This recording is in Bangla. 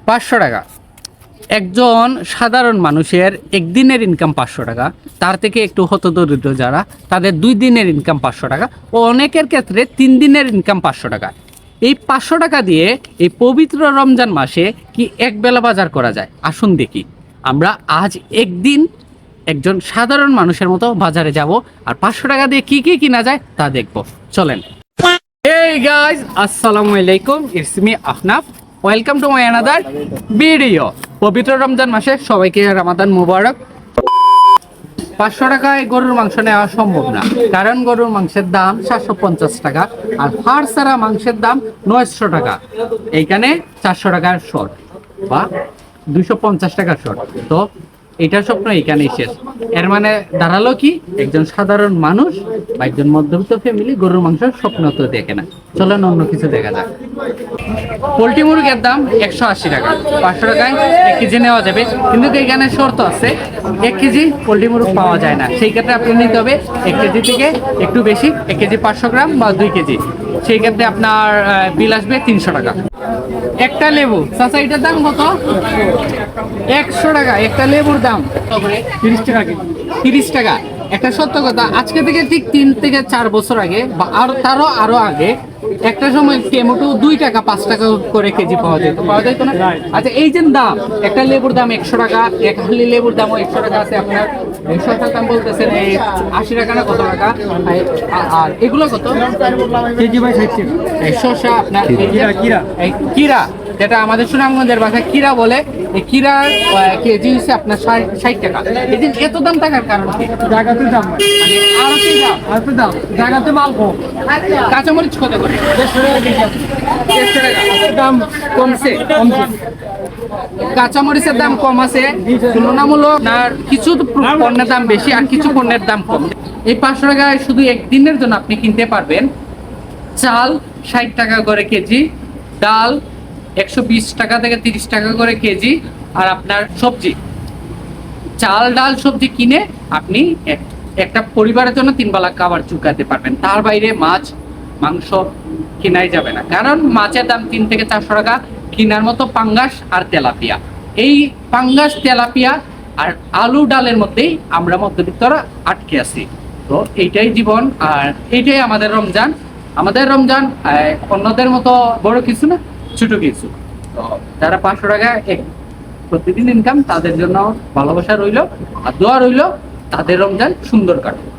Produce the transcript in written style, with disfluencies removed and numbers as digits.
500 টাকা। একজন সাধারণ মানুষের একদিনের ইনকাম 500 টাকা, তার থেকে একটু হতদরিদ্র যারা তাদের 2 দিনের ইনকাম 500 টাকা, ও অনেকের ক্ষেত্রে 3 দিনের ইনকাম 500 টাকা। এই 500 টাকা দিয়ে এই পবিত্র রমজান মাসে কি একবেলা বাজার করা যায়? আসুন দেখি। আমরা আজ একদিন একজন সাধারণ মানুষের মতো বাজারে যাব আর 500 টাকা দিয়ে কি কি কিনা যায় তা দেখব। চলেন। Hey guys, আসসালামু আলাইকুম, it's me Ahnaf. Welcome to my another video. পবিত্র রমজান মাসে সবাইকে রমাদান মুবারক। 500 টাকায় গরুর মাংস নেওয়া সম্ভব না, কারণ গরুর মাংসের দাম 750 টাকা আর হাড় ছাড়া মাংসের দাম 900 টাকা। এইখানে 400 টাকার শর্ট বা 250 টাকার শর্ট। তো এটার স্বপ্ন এখানেই শেষ। এর মানে দাঁড়ালো কি, একজন সাধারণ মানুষ বা একজন মধ্যবিত্ত ফ্যামিলি গরুর মাংস স্বপ্ন তো দেখে না। চলেন অন্য কিছু দেখা যাক। পোলট্রি মুরগের দাম 180 টাকা। 500 টাকায় 1 কেজি নেওয়া যাবে, কিন্তু এখানে শর্ত আছে, 1 কেজি পোলট্রি মুরগ পাওয়া যায় না। সেই ক্ষেত্রে আপনি নিতে হবে 1 কেজি থেকে একটু বেশি, 1 কেজি 500 গ্রাম বা 2 কেজি। সেই ক্ষেত্রে আপনার বিল আসবে 300 টাকা। একটা লেবু, চাচা এটার দাম কত? 100 টাকা। একটা লেবুর দাম 30 টাকা। 30 টাকা। একটা সত্য কথা, আজকে থেকে ঠিক 3 থেকে 4 বছর আগে বা আরো আগে একটা সময় টমেটো 2 টাকা 5 টাকা করে কেজি পাওয়া যেত না? আচ্ছা, এই যে দাম, একটা লেবুর দাম 100 টাকা, এক হালি লেবুর দামও 100 টাকা আছে। আপনার শসার দাম বলতেছেন এই 80 টাকা না কত টাকা? আর এগুলো কত কেজি? ভাই 60 টাকা। এই শসা আপনার কিরা, যেটা আমাদের সুনামগঞ্জের ভাষায় কিরা বলে, এই কিরার কেজি হচ্ছে আপনার 60 টাকা। এই যে এত দাম থাকার কারণ কি? জায়গাতে দাম, মানে আরো কি দাম? আরো দাম, জায়গাতে মাল কম। কাঁচামরিচ কত করে? 150 টাকা। দাম কমছে। কাঁচামরিচের দাম কম আছে তুলনামূলক, আর কিছু পণ্যের দাম বেশি আর কিছু পণ্যের দাম কম। এই 500 টাকায় শুধু একদিনের জন্য আপনি কিনতে পারবেন চাল 60 টাকা করে কেজি, ডাল 120 টাকা থেকে 30 টাকা করে কেজি, আর আপনার সবজি, চাল ডাল সবজি কিনে আপনি একটা পরিবারের জন্য 3 বেলা খাবার চুকাতে পারবেন। তার বাইরে মাছ মাংস কিনাই যাবে না, কারণ মাছের দাম 3 থেকে 400 টাকা কিনার মতো পাঙ্গাস আর তেলাপিয়া। এই পাঙ্গাস তেলাপিয়া আর আলু ডালের মধ্যেই আমরা মধ্যবিত্তরা আটকে আছি। তো এইটাই জীবন, আর এইটাই আমাদের রমজান। আমাদের রমজান অন্যদের মতো বড় কিছু না, ছোট কিছু। তো যারা 500 টাকা প্রতিদিন ইনকাম, তাদের জন্য ভালোবাসা রইল আর দোয়া রইল, তাদের রমজান সুন্দর কাটুক।